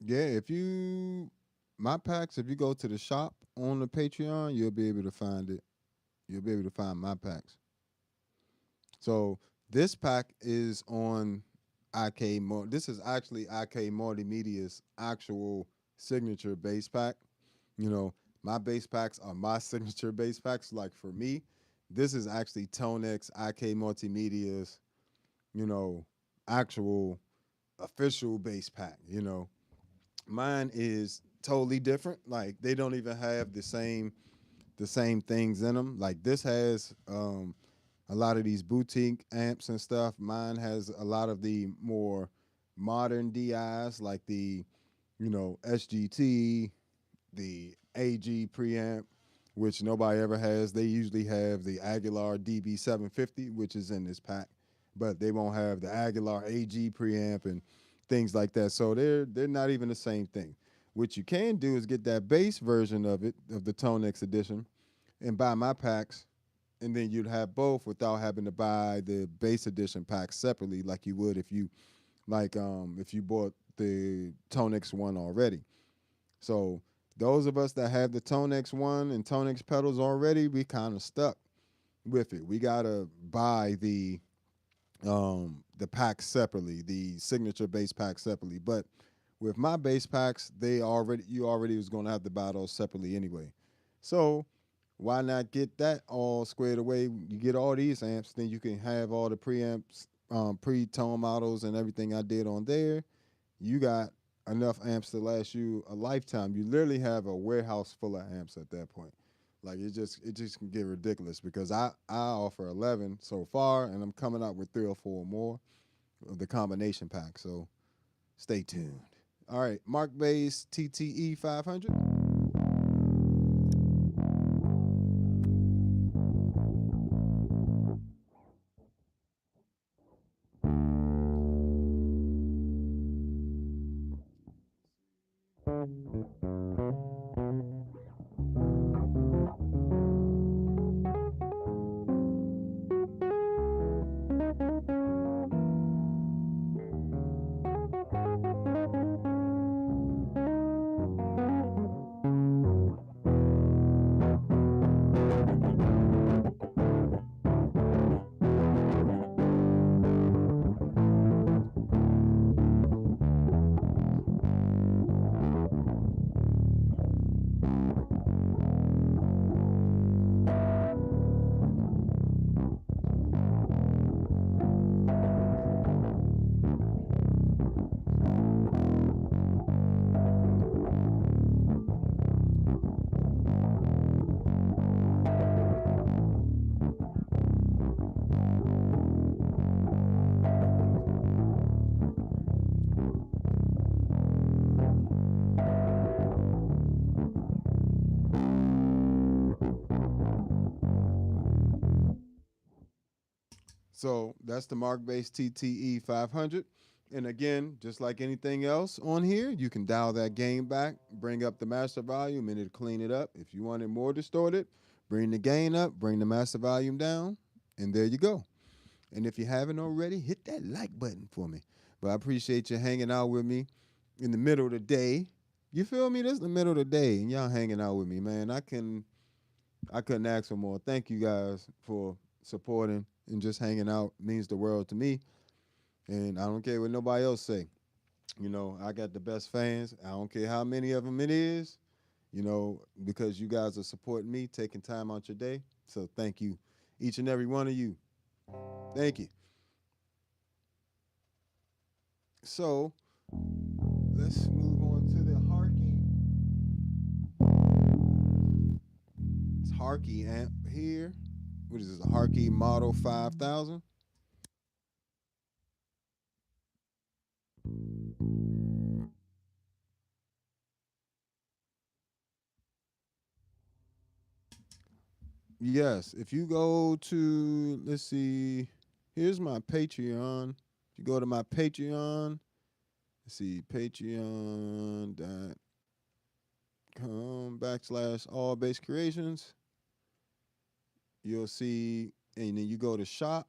Yeah, if you my packs, if you go to the shop on the Patreon, you'll be able to find it. You'll be able to find my packs. So this pack is on IK. This is actually IK Multimedia's actual signature bass pack. You know, my bass packs are my signature bass packs. Like for me, this is actually ToneX IK Multimedia's, you know, actual official bass pack. Mine is totally different. Like they don't even have the same things in them. Like this has a lot of these boutique amps and stuff. Mine has a lot of the more modern DIs, like the SGT, the AG preamp, which nobody ever has. They usually have the Aguilar DB750, which is in this pack, but they won't have the Aguilar AG preamp and things like that. So they're not even the same thing. What you can do is get that bass version of it, of the ToneX edition, and buy my packs, and then you'd have both without having to buy the bass edition packs separately, like you would if you bought the ToneX one already. So those of us that have the ToneX one and ToneX pedals already, we kind of stuck with it. We gotta buy the packs separately, the signature bass packs separately. But with my bass packs, you already was gonna have to buy those separately anyway. So why not get that all squared away? You get all these amps, then you can have all the preamps, pre-tone models and everything I did on there. You got enough amps to last you a lifetime. You literally have a warehouse full of amps at that point. Like it just can get ridiculous because I offer 11 so far, and I'm coming out with 3 or 4 more of the combination pack. So stay tuned. All right, Markbass TTE 500. So that's the Markbass TTE 500. And again, just like anything else on here, you can dial that gain back, bring up the master volume, and it'll clean it up. If you want it more distorted, bring the gain up, bring the master volume down, and there you go. And if you haven't already, hit that like button for me. But I appreciate you hanging out with me in the middle of the day. You feel me? This is the middle of the day, and y'all hanging out with me, man. I couldn't ask for more. Thank you guys for supporting and just hanging out. It means the world to me. And I don't care what nobody else say. I got the best fans. I don't care how many of them it is, because you guys are supporting me, taking time out your day. So thank you, each and every one of you. Thank you. So let's move on to the Harky. Harky amp here. What is this? A Harky Model 5000. Yes, if you go to, let's see, here's my Patreon. If you go to my Patreon, let's see, patreon.com/ all bass creations. You'll see, and then you go to shop,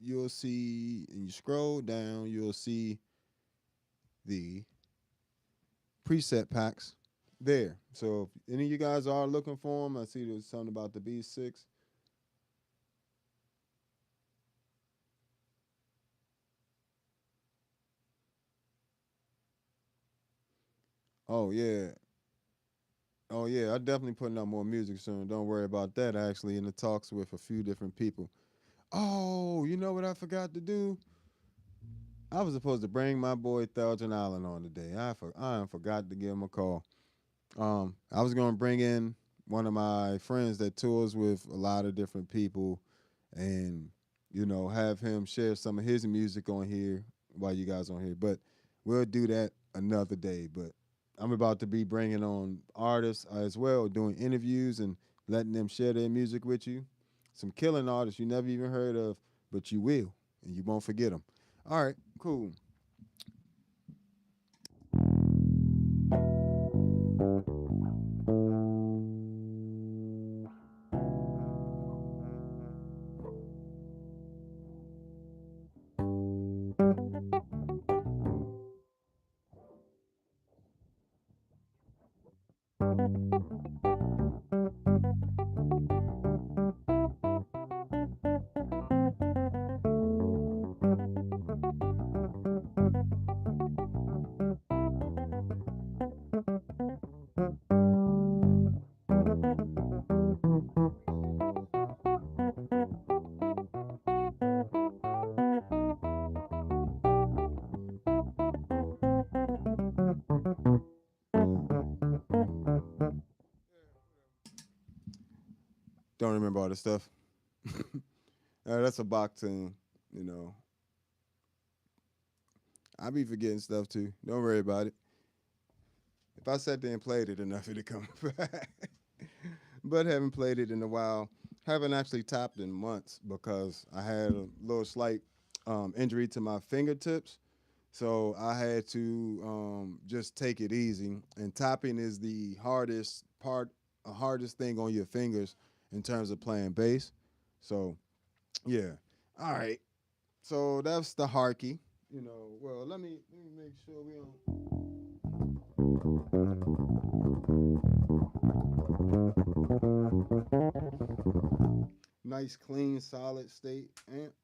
you'll see, and you scroll down, you'll see the preset packs there. So if any of you guys are looking for them, I see there's something about the B6. Oh yeah. Oh yeah, I definitely putting out more music soon. Don't worry about that. Actually, in the talks with a few different people. Oh, you know what I forgot to do? I was supposed to bring my boy Thousand Island on today. I forgot to give him a call. I was gonna bring in one of my friends that tours with a lot of different people, and have him share some of his music on here while you guys on here. But we'll do that another day. But I'm about to be bringing on artists as well, doing interviews and letting them share their music with you. Some killing artists you never even heard of, but you will, and you won't forget them. All right, cool. Don't remember all this stuff. That's a Bach tune. You know, I be forgetting stuff too. Don't worry about it. If I sat there and played it enough, it'd come back. But haven't played it in a while. Haven't actually tapped in months because I had a little slight injury to my fingertips. So I had to just take it easy. And tapping is the hardest thing on your fingers in terms of playing bass. So yeah. All right. So that's the Harky. Well, let me make sure we don't. Nice, clean, solid state amp.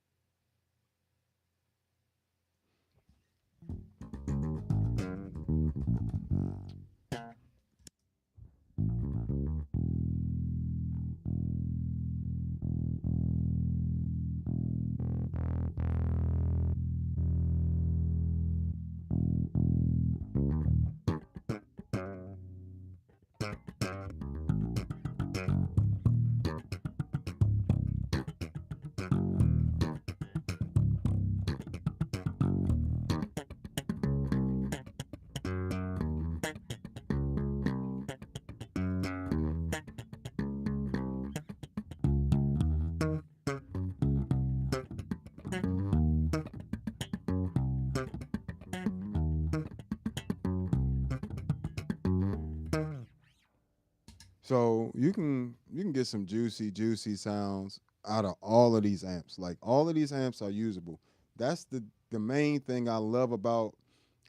So you can get some juicy sounds out of all of these amps. Like all of these amps are usable. That's the main thing I love about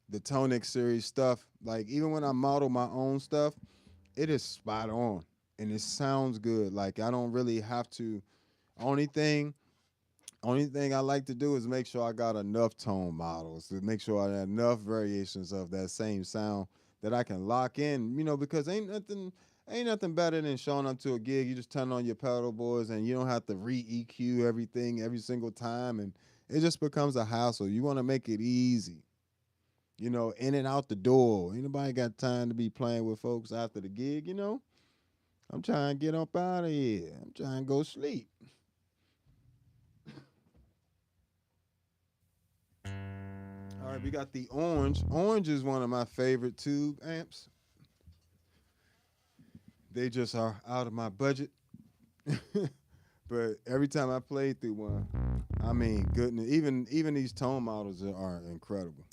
the ToneX series stuff. Like even when I model my own stuff, it is spot on and it sounds good. Like I don't really have to. Only thing only thing I like to do is make sure I got enough tone models to make sure I have enough variations of that same sound that I can lock in, because ain't nothing better than showing up to a gig. You just turn on your pedal boards and you don't have to re-EQ everything every single time, and it just becomes a hassle. You want to make it easy, in and out the door. Ain't nobody got time to be playing with folks after the gig. I'm trying to get up out of here. I'm trying to go sleep. All right, we got the orange. Orange is one of my favorite tube amps. They just are out of my budget. But every time I play through one, I mean, goodness, even these tone models are incredible.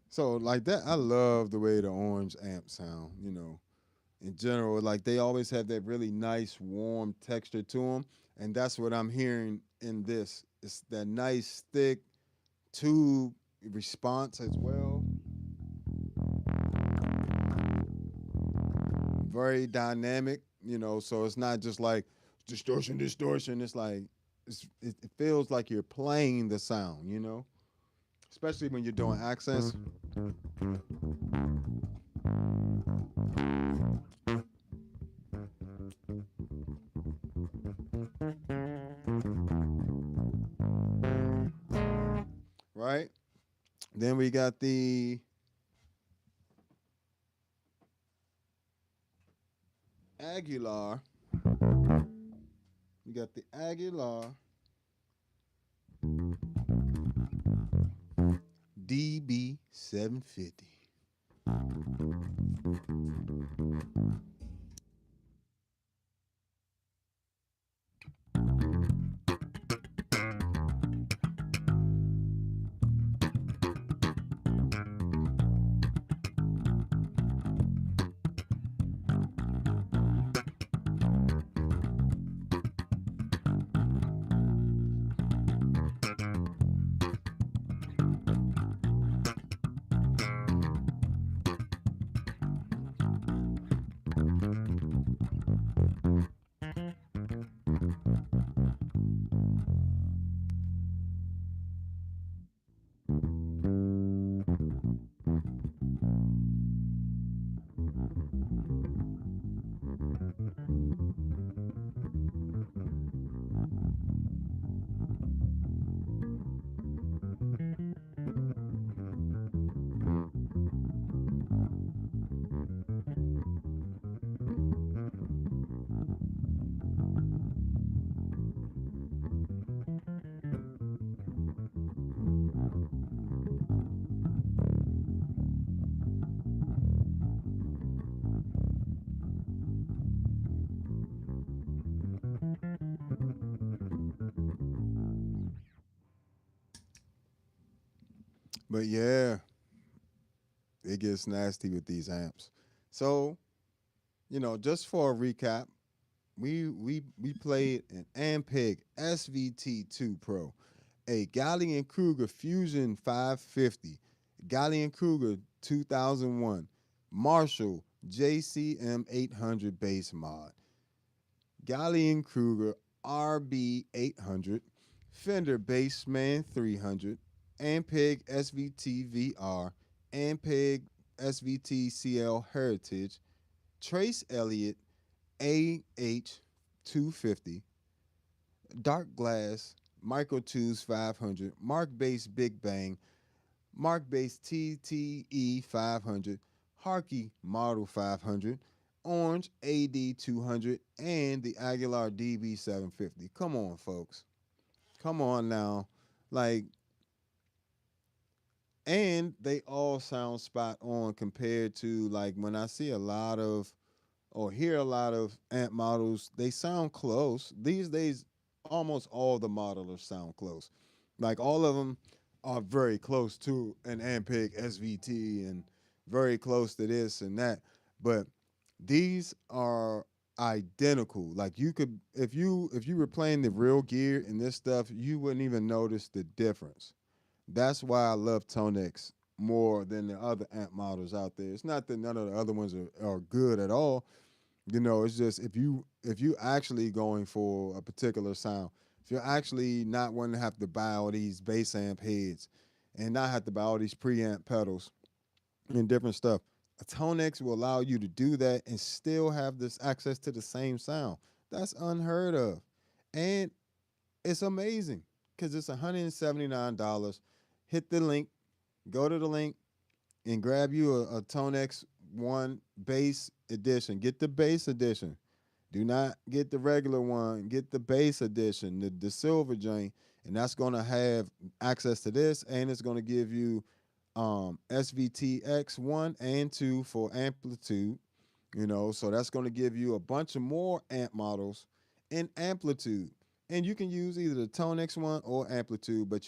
So like that, I love the way the orange amp sound. In general, like they always have that really nice, warm texture to them, and that's what I'm hearing in this. It's that nice, thick tube response as well. Very dynamic, so it's not just like distortion, distortion. It's like it feels like you're playing the sound, especially when you're doing accents. Right? Then we got the Aguilar. You got the Aguilar DB 750. But yeah, it gets nasty with these amps. So, just for a recap, we played an Ampeg SVT-2 Pro, a Gallien-Kruger Fusion 550, Gallien-Kruger 2001, Marshall JCM 800 bass mod, Gallien-Kruger RB 800, Fender Bassman 300, Ampeg SVT VR, Ampeg SVT CL Heritage, Trace Elliot AH 250, Darkglass Micro 2s 500, Markbass Big Bang, Markbass TTE 500, Harky Model 500, Orange AD 200, and the Aguilar DB 750. Come on, folks. Come on now. Like, and they all sound spot on compared to like when I see a lot of or hear a lot of amp models, they sound close. These days, almost all the modelers sound close. Like all of them are very close to an Ampeg SVT and very close to this and that. But these are identical. Like you could if you were playing the real gear and this stuff, you wouldn't even notice the difference. That's why I love ToneX more than the other amp models out there. It's not that none of the other ones are good at all. You know, it's just if you actually going for a particular sound, if you're actually not wanting to have to buy all these bass amp heads and not have to buy all these preamp pedals and different stuff, a ToneX will allow you to do that and still have this access to the same sound. That's unheard of. And it's amazing because it's $179. Hit the link, go to the link, and grab you a ToneX One Bass Edition. Get the Bass Edition. Do not get the regular one. Get the Bass Edition, the silver joint, and that's gonna have access to this, and it's gonna give you SVTX 1 and 2 for amplitude. You know, so that's gonna give you a bunch of more amp models in amplitude. And you can use either the ToneX one or amplitude, but you